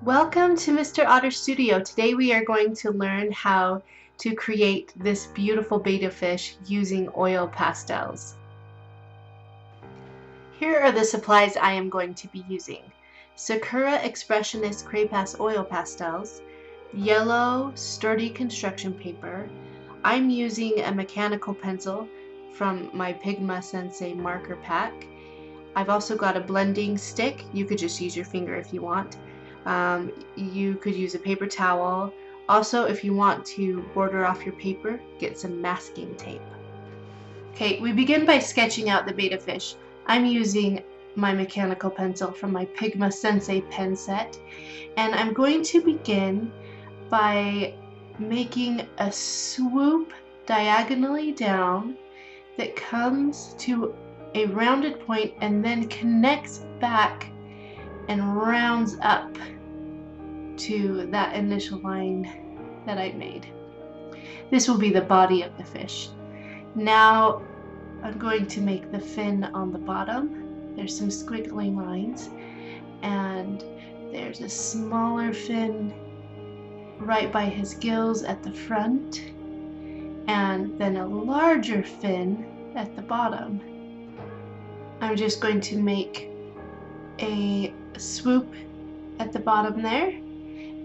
Welcome to Mr. Otter Studio. Today we are going to learn how to create this beautiful betta fish using oil pastels. Here are the supplies I am going to be using. Sakura Expressionist Crepas oil pastels, yellow sturdy construction paper. I'm using a mechanical pencil from my Pigma Sensei marker pack. I've also got a blending stick. You could just use your finger if you want. You could use a paper towel. Also, if you want to border off your paper, get some masking tape. Okay, we begin by sketching out the betta fish. I'm using my mechanical pencil from my Pigma Sensei pen set, and I'm going to begin by making a swoop diagonally down that comes to a rounded point and then connects back and rounds up to that initial line that I made. This will be the body of the fish. Now I'm going to make the fin on the bottom. There's some squiggly lines, and there's a smaller fin right by his gills at the front, and then a larger fin at the bottom. I'm just going to make a swoop at the bottom there,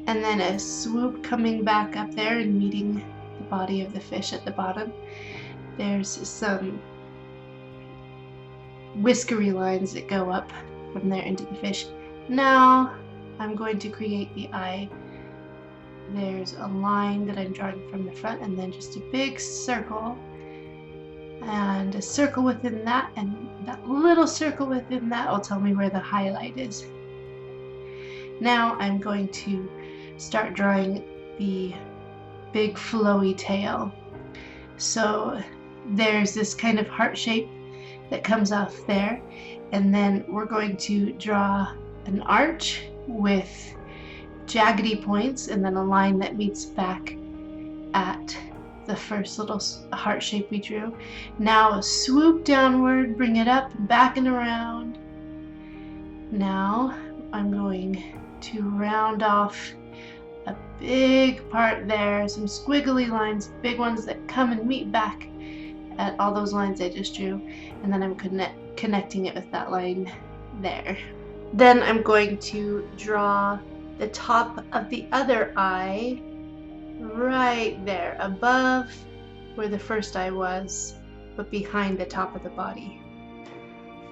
and then a swoop coming back up there and meeting the body of the fish at the bottom. There's some whiskery lines that go up from there into the fish. Now I'm going to create the eye. There's a line that I'm drawing from the front, and then just a big circle, and a circle within that, and that little circle within that will tell me where the highlight is. Now I'm going to start drawing the big flowy tail. So there's this kind of heart shape that comes off there, and then we're going to draw an arch with jaggedy points and then a line that meets back at the first little heart shape we drew. Now swoop downward, bring it up, back and around. Now I'm going to round off a big part there, some squiggly lines, big ones that come and meet back at all those lines I just drew, and then I'm connecting it with that line there. Then I'm going to draw the top of the other eye right there, above where the first eye was, but behind the top of the body.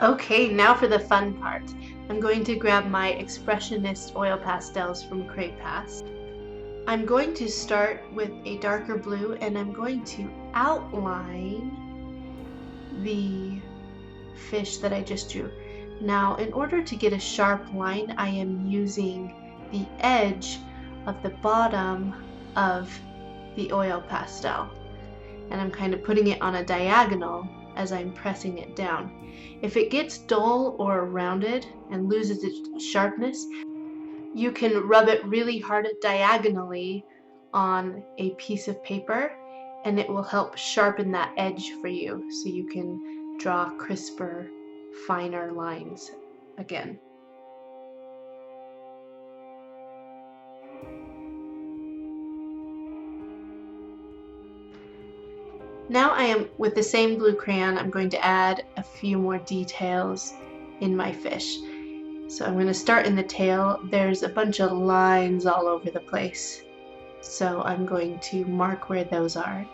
Okay, now for the fun part. I'm going to grab my Expressionist oil pastels from Crepas. I'm going to start with a darker blue, and I'm going to outline the fish that I just drew. Now, in order to get a sharp line, I am using the edge of the bottom of the oil pastel, and I'm kind of putting it on a diagonal as I'm pressing it down. If it gets dull or rounded and loses its sharpness, you can rub it really hard diagonally on a piece of paper, and it will help sharpen that edge for you so you can draw crisper, finer lines again. Now I am, with the same blue crayon, I'm going to add a few more details in my fish. So I'm going to start in the tail. There's a bunch of lines all over the place, so I'm going to mark where those are.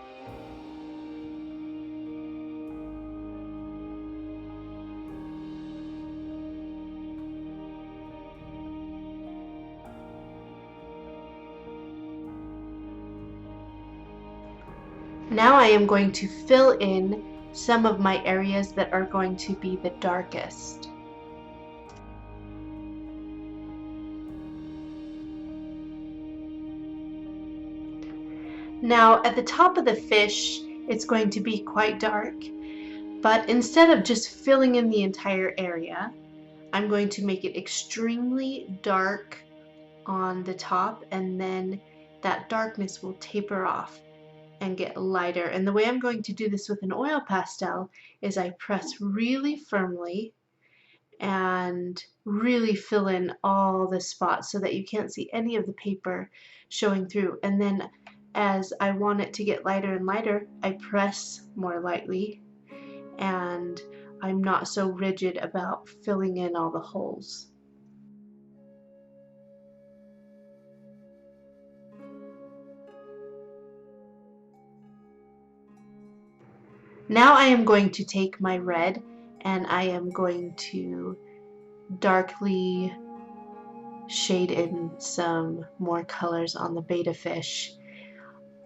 Now I am going to fill in some of my areas that are going to be the darkest. Now at the top of the fish, it's going to be quite dark, but instead of just filling in the entire area, I'm going to make it extremely dark on the top, and then that darkness will taper off and get lighter. And the way I'm going to do this with an oil pastel is I press really firmly and really fill in all the spots so that you can't see any of the paper showing through. And then as I want it to get lighter and lighter, I press more lightly, and I'm not so rigid about filling in all the holes. Now I am going to take my red and I am going to darkly shade in some more colors on the betta fish.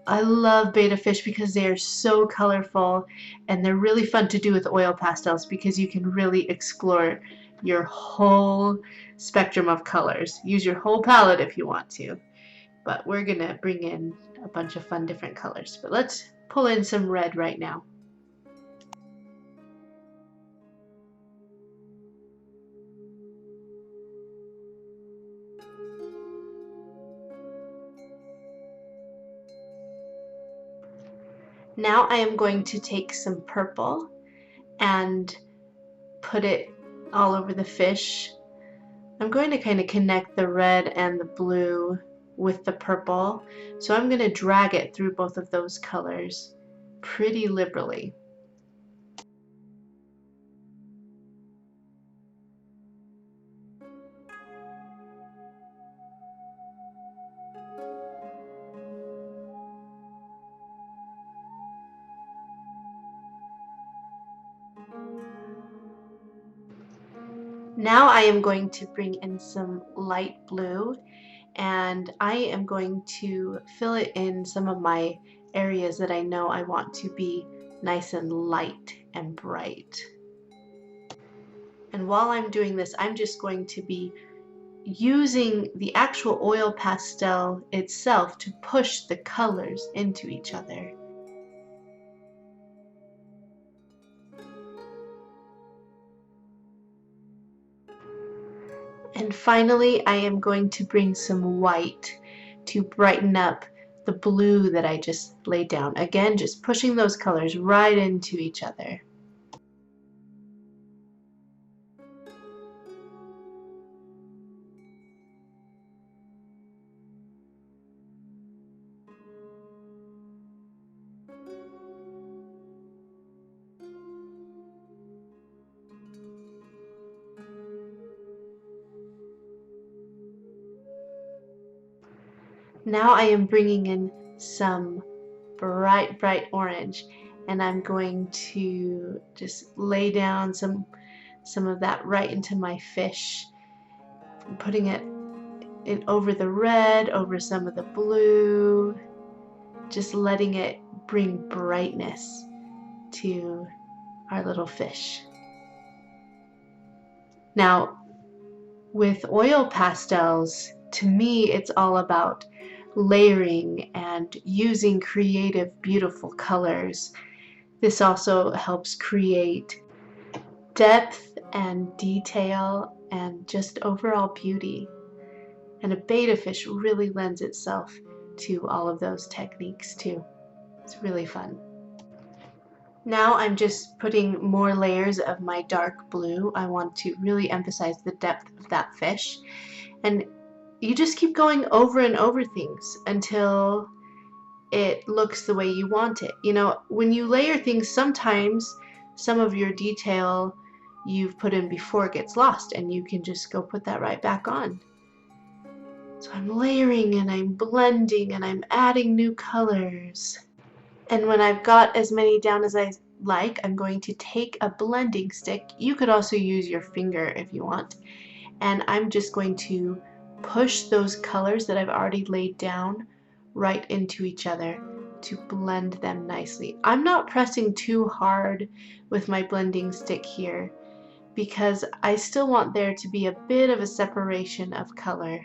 I love betta fish because they are so colorful, and they're really fun to do with oil pastels because you can really explore your whole spectrum of colors. Use your whole palette if you want to, but we're gonna bring in a bunch of fun different colors. But let's pull in some red right now. Now I am going to take some purple and put it all over the fish. I'm going to kind of connect the red and the blue with the purple, so I'm going to drag it through both of those colors pretty liberally. Now I am going to bring in some light blue, and I am going to fill it in some of my areas that I know I want to be nice and light and bright. And while I'm doing this, I'm just going to be using the actual oil pastel itself to push the colors into each other. And finally, I am going to bring some white to brighten up the blue that I just laid down. Again, just pushing those colors right into each other. Now I am bringing in some bright orange, and I'm going to just lay down some of that right into my fish, putting it over the red, over some of the blue, just letting it bring brightness to our little fish. Now, with oil pastels, to me, it's all about layering and using creative, beautiful colors. This also helps create depth and detail and just overall beauty. And a betta fish really lends itself to all of those techniques too. It's really fun. Now I'm just putting more layers of my dark blue. I want to really emphasize the depth of that fish. And you just keep going over and over things until it looks the way you want it. You know, when you layer things, sometimes some of your detail you've put in before gets lost, and you can just go put that right back on. So I'm layering and I'm blending and I'm adding new colors. And when I've got as many down as I like, I'm going to take a blending stick. You could also use your finger if you want. And I'm just going to push those colors that I've already laid down right into each other to blend them nicely. I'm not pressing too hard with my blending stick here because I still want there to be a bit of a separation of color.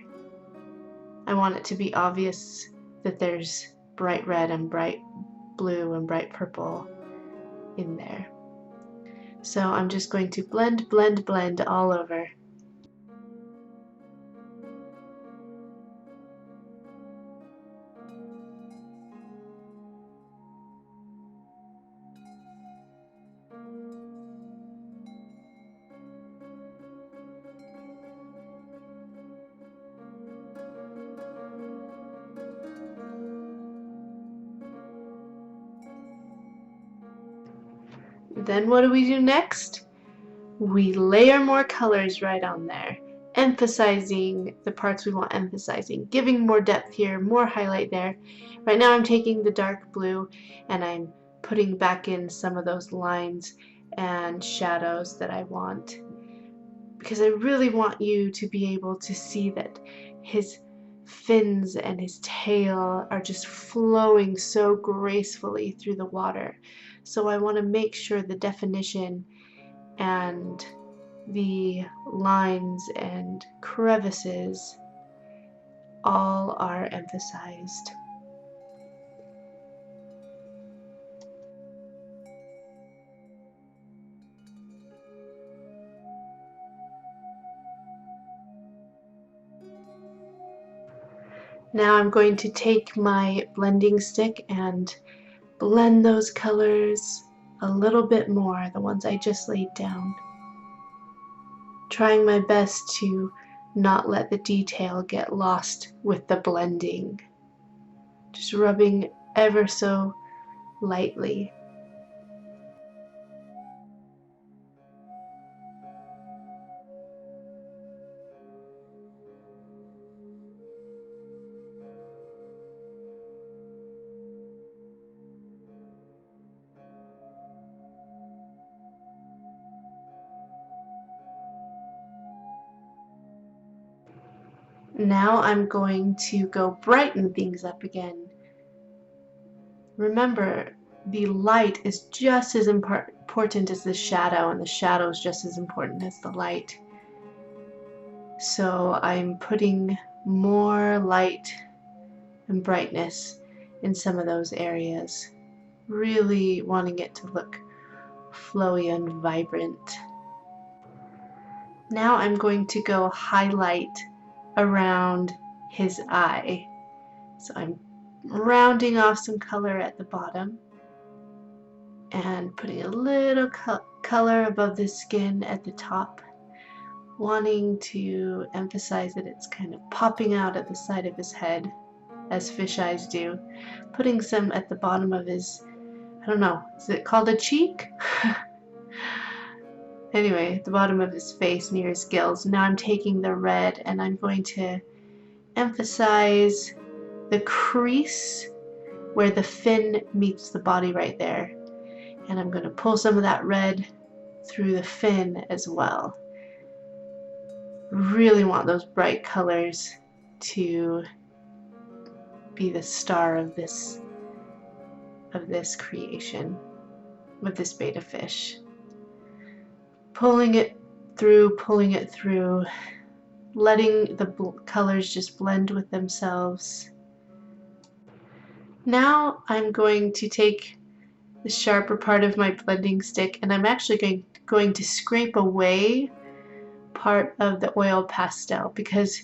I want it to be obvious that there's bright red and bright blue and bright purple in there. So I'm just going to blend all over. Then what do we do next? We layer more colors right on there, emphasizing the parts we want emphasizing, giving more depth here, more highlight there. Right now I'm taking the dark blue and I'm putting back in some of those lines and shadows that I want, because I really want you to be able to see that his fins and his tail are just flowing so gracefully through the water. So I want to make sure the definition and the lines and crevices all are emphasized. Now I'm going to take my blending stick and blend those colors a little bit more, the ones I just laid down, trying my best to not let the detail get lost with the blending, just rubbing ever so lightly. Now I'm going to go brighten things up again. Remember, the light is just as important as the shadow, and the shadow is just as important as the light. So I'm putting more light and brightness in some of those areas, really wanting it to look flowy and vibrant. Now I'm going to go highlight around his eye. So I'm rounding off some color at the bottom and putting a little color above the skin at the top, wanting to emphasize that it's kind of popping out at the side of his head, as fish eyes do. Putting some at the bottom of his, I don't know, is it called a cheek? Anyway, at the bottom of his face near his gills. Now I'm taking the red and I'm going to emphasize the crease where the fin meets the body right there. And I'm going to pull some of that red through the fin as well. Really want those bright colors to be the star of this creation with this betta fish. Pulling it through, letting the colors just blend with themselves. Now I'm going to take the sharper part of my blending stick and I'm actually going to scrape away part of the oil pastel, because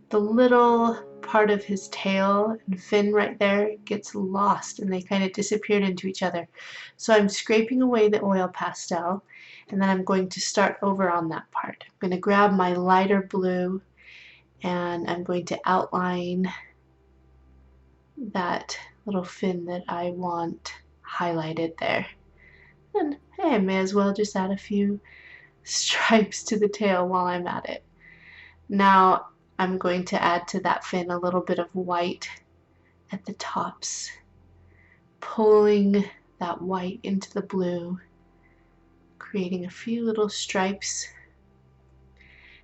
the little part of his tail and fin right there gets lost and they kind of disappeared into each other. So I'm scraping away the oil pastel and then I'm going to start over on that part. I'm going to grab my lighter blue and I'm going to outline that little fin that I want highlighted there. And hey, I may as well just add a few stripes to the tail while I'm at it. Now I'm going to add to that fin a little bit of white at the tops, pulling that white into the blue, creating a few little stripes,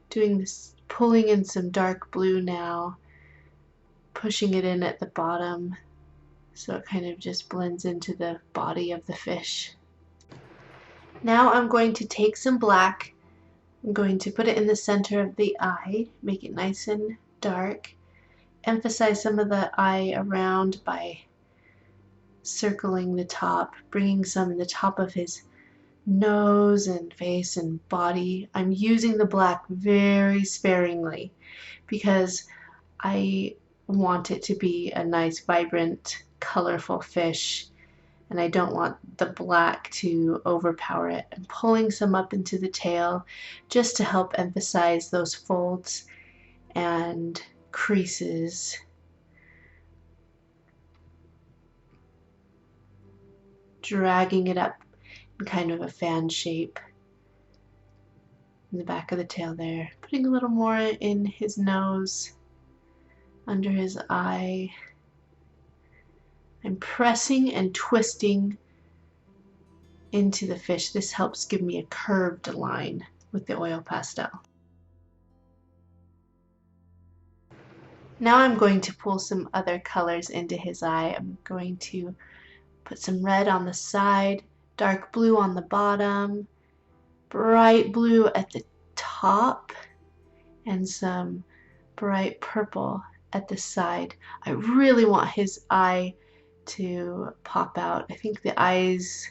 doing this, pulling in some dark blue now, pushing it in at the bottom so it kind of just blends into the body of the fish. Now I'm going to take some black. I'm going to put it in the center of the eye, make it nice and dark, emphasize some of the eye around by circling the top, bringing some in the top of his nose and face and body. I'm using the black very sparingly because I want it to be a nice, vibrant, colorful fish, and I don't want the black to overpower it. I'm pulling some up into the tail just to help emphasize those folds and creases. Dragging it up kind of a fan shape in the back of the tail there. Putting a little more in his nose, under his eye. I'm pressing and twisting into the fish. This helps give me a curved line with the oil pastel. Now I'm going to pull some other colors into his eye. I'm going to put some red on the side, dark blue on the bottom, bright blue at the top, and some bright purple at the side. I really want his eye to pop out. I think the eyes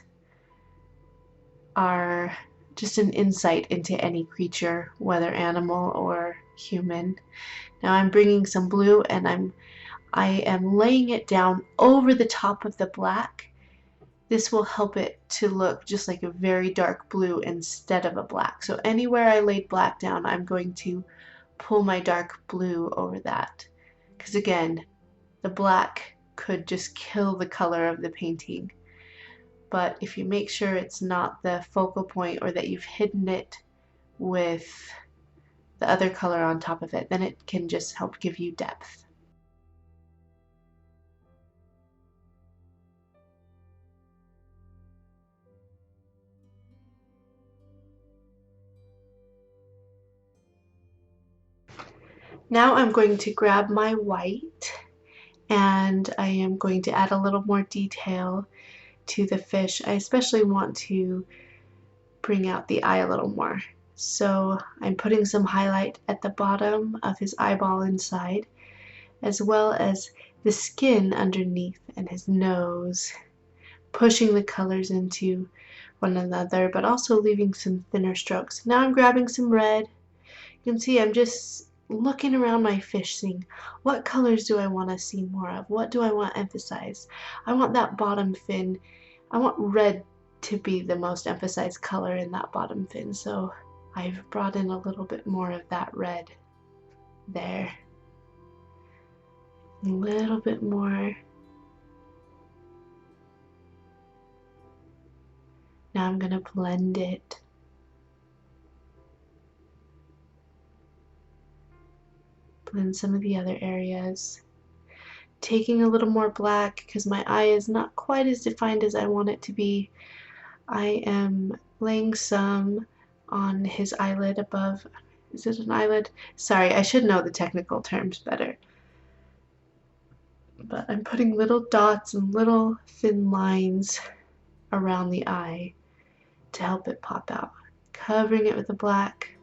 are just an insight into any creature, whether animal or human. Now I'm bringing some blue and I am laying it down over the top of the black. This will help it to look just like a very dark blue instead of a black. So anywhere I laid black down, I'm going to pull my dark blue over that. Because again, the black could just kill the color of the painting. But if you make sure it's not the focal point or that you've hidden it with the other color on top of it, then it can just help give you depth. Now I'm going to grab my white and I am going to add a little more detail to the fish. I especially want to bring out the eye a little more. So I'm putting some highlight at the bottom of his eyeball inside, as well as the skin underneath and his nose, pushing the colors into one another, but also leaving some thinner strokes. Now I'm grabbing some red. You can see I'm just looking around my fish, seeing what colors do I want to see more of? What do I want to emphasize? I want that bottom fin. I want red to be the most emphasized color in that bottom fin, so I've brought in a little bit more of that red there. A little bit more. Now I'm going to blend it. Blend some of the other areas. Taking a little more black because my eye is not quite as defined as I want it to be. I am laying some on his eyelid above. Is it an eyelid? Sorry, I should know the technical terms better. But I'm putting little dots and little thin lines around the eye to help it pop out. Covering it with the black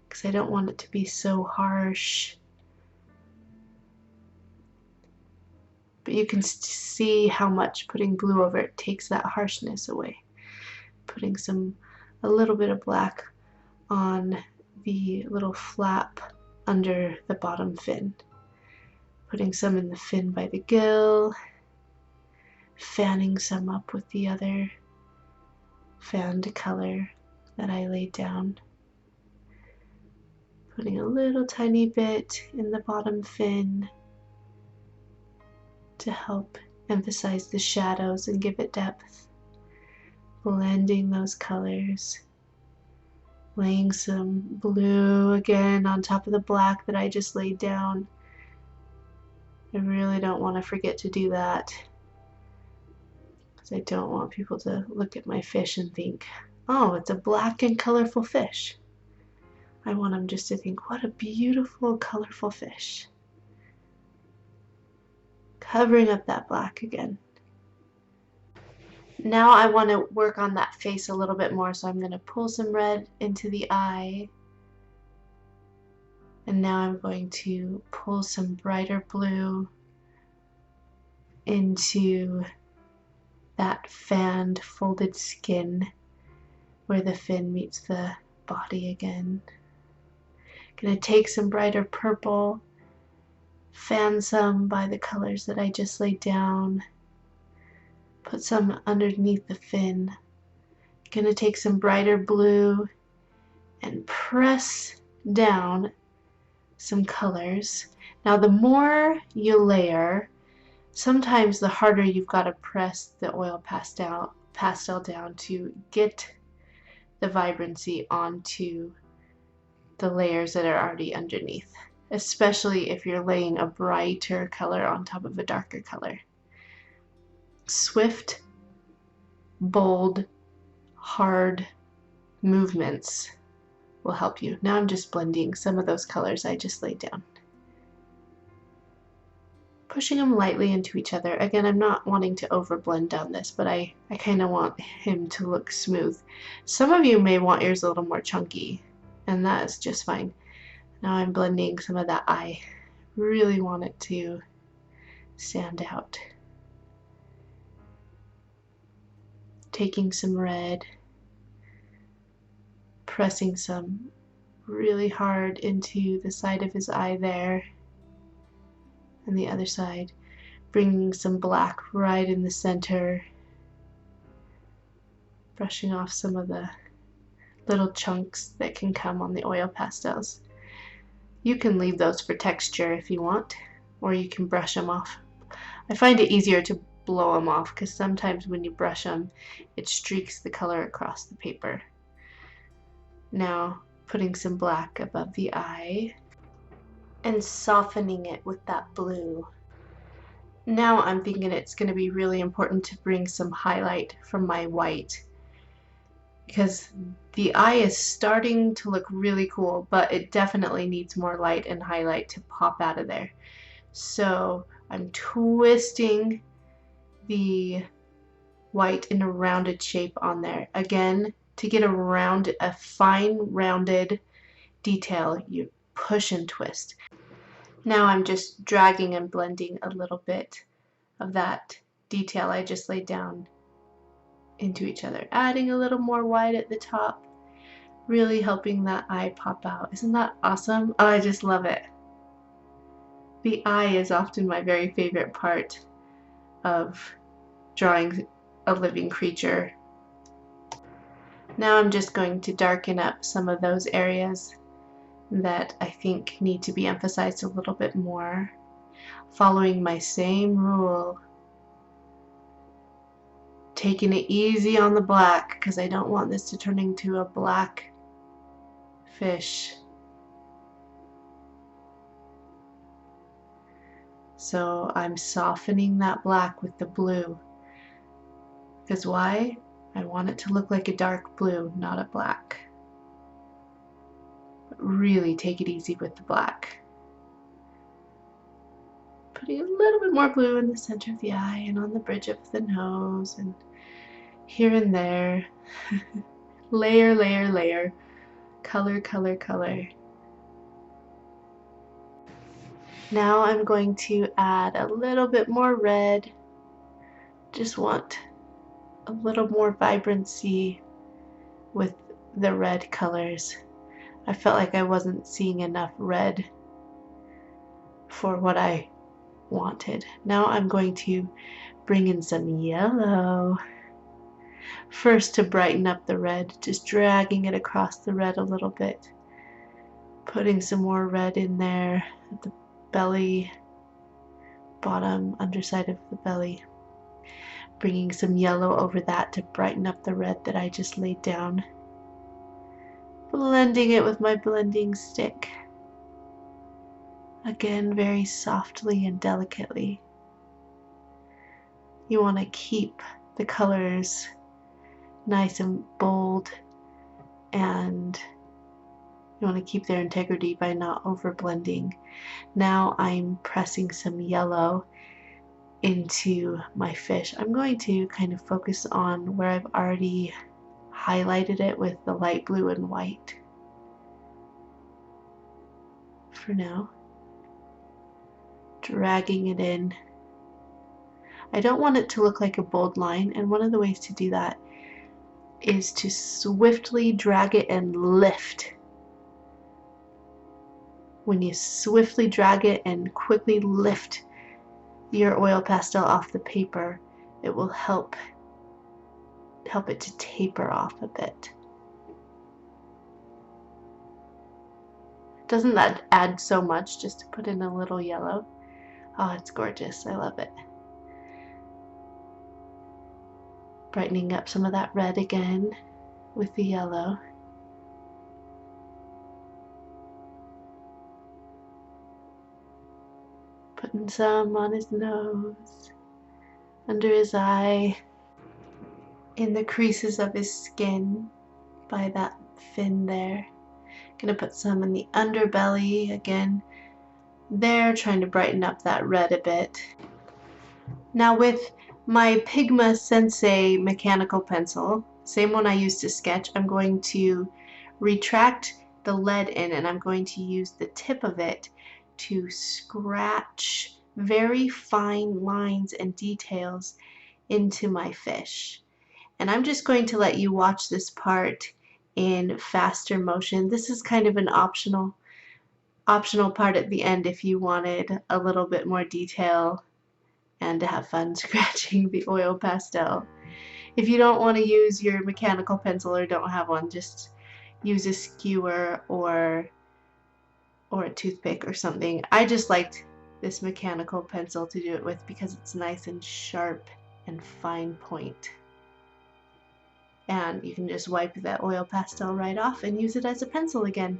because I don't want it to be so harsh. But you can see how much putting blue over it takes that harshness away. Putting a little bit of black on the little flap under the bottom fin. Putting some in the fin by the gill. Fanning some up with the other fanned color that I laid down. Putting a little tiny bit in the bottom fin to help emphasize the shadows and give it depth. Blending those colors. Laying some blue again on top of the black that I just laid down. I really don't want to forget to do that, because I don't want people to look at my fish and think, oh, it's a black and colorful fish. I want them just to think, what a beautiful, colorful fish. Covering up that black again. Now I want to work on that face a little bit more, so I'm going to pull some red into the eye. And now I'm going to pull some brighter blue into that fanned folded skin where the fin meets the body again. Gonna take some brighter purple, fan some by the colors that I just laid down, put some underneath the fin. Gonna take some brighter blue and press down some colors. Now the more you layer, sometimes the harder you've got to press the oil pastel pastel down to get the vibrancy onto the layers that are already underneath, especially if you're laying a brighter color on top of a darker color. Swift, bold, hard movements will help you. Now I'm just blending some of those colors I just laid down. Pushing them lightly into each other. Again, I'm not wanting to overblend down this, but I kind of want him to look smooth. Some of you may want yours a little more chunky, and that is just fine. Now I'm blending some of that eye. Really want it to stand out. Taking some red, pressing some really hard into the side of his eye there, and the other side, bringing some black right in the center, brushing off some of the little chunks that can come on the oil pastels. You can leave those for texture if you want, or you can brush them off. I find it easier to blow them off because sometimes when you brush them, it streaks the color across the paper. Now, putting some black above the eye and softening it with that blue. Now I'm thinking it's going to be really important to bring some highlight from my white, because the eye is starting to look really cool, but it definitely needs more light and highlight to pop out of there. So I'm twisting the white in a rounded shape on there. Again, to get a fine rounded detail, you push and twist. Now I'm just dragging and blending a little bit of that detail I just laid down into each other, adding a little more white at the top, really helping that eye pop out. Isn't that awesome? Oh, I just love it. The eye is often my very favorite part of drawing a living creature. Now I'm just going to darken up some of those areas that I think need to be emphasized a little bit more, following my same rule, taking it easy on the black because I don't want this to turn into a black fish. So I'm softening that black with the blue. Because why? I want it to look like a dark blue, not a black. But really take it easy with the black. Putting a little bit more blue in the center of the eye and on the bridge of the nose and here and there. Layer, layer, layer. Color, color, color. Now I'm going to add a little bit more red. Just want a little more vibrancy with the red colors. I felt like I wasn't seeing enough red for what I wanted. Now I'm going to bring in some yellow. First, to brighten up the red, just dragging it across the red a little bit. Putting some more red in there at the belly, bottom, underside of the belly. Bringing some yellow over that to brighten up the red that I just laid down. Blending it with my blending stick. Again, very softly and delicately. You want to keep the colors nice and bold, and you want to keep their integrity by not over blending. Now I'm pressing some yellow into my fish. I'm going to kind of focus on where I've already highlighted it with the light blue and white for now. Dragging it in. I don't want it to look like a bold line, and one of the ways to do that is to swiftly drag it and lift. When you swiftly drag it and quickly lift your oil pastel off the paper, it will help it to taper off a bit. Doesn't that add so much just to put in a little yellow? Oh, it's gorgeous. I love it. Brightening up some of that red again with the yellow. Putting some on his nose, under his eye, in the creases of his skin by that fin there. Gonna put some in the underbelly again there, trying to brighten up that red a bit. Now with my Pigma Sensei mechanical pencil, same one I used to sketch, I'm going to retract the lead in and I'm going to use the tip of it to scratch very fine lines and details into my fish. And I'm just going to let you watch this part in faster motion. This is kind of an optional part at the end if you wanted a little bit more detail and to have fun scratching the oil pastel. If you don't want to use your mechanical pencil or don't have one, just use a skewer or a toothpick or something. I just liked this mechanical pencil to do it with because it's nice and sharp and fine point. And you can just wipe that oil pastel right off and use it as a pencil again.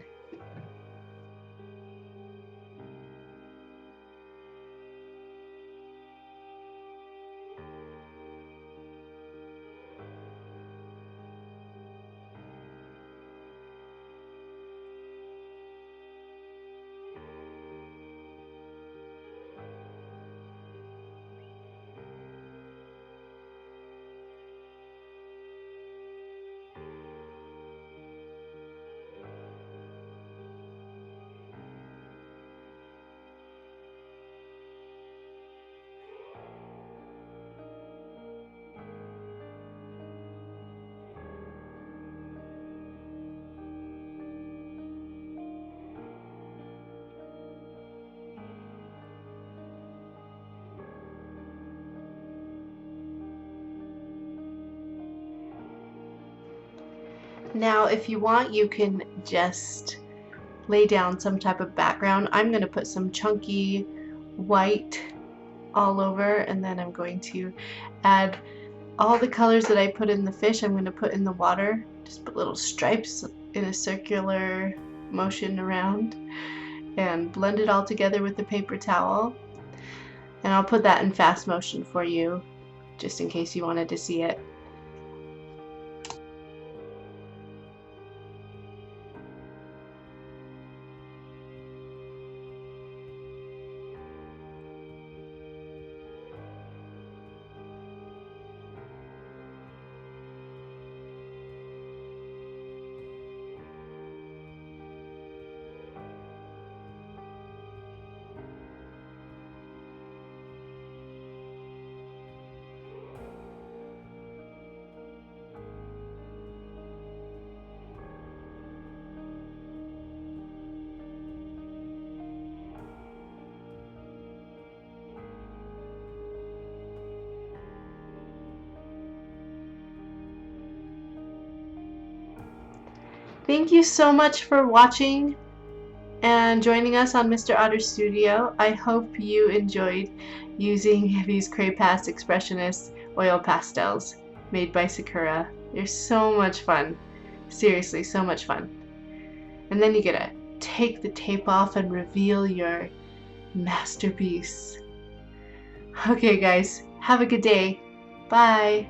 Now if you want, you can just lay down some type of background. I'm going to put some chunky white all over, and then I'm going to add all the colors that I put in the fish. I'm going to put in the water, just put little stripes in a circular motion around and blend it all together with the paper towel. And I'll put that in fast motion for you just in case you wanted to see it. Thank you so much for watching and joining us on Mr. Otter Studio. I hope you enjoyed using these Craypast Expressionist oil pastels made by Sakura. They're so much fun. Seriously, so much fun. And then you get to take the tape off and reveal your masterpiece. Okay guys, have a good day. Bye.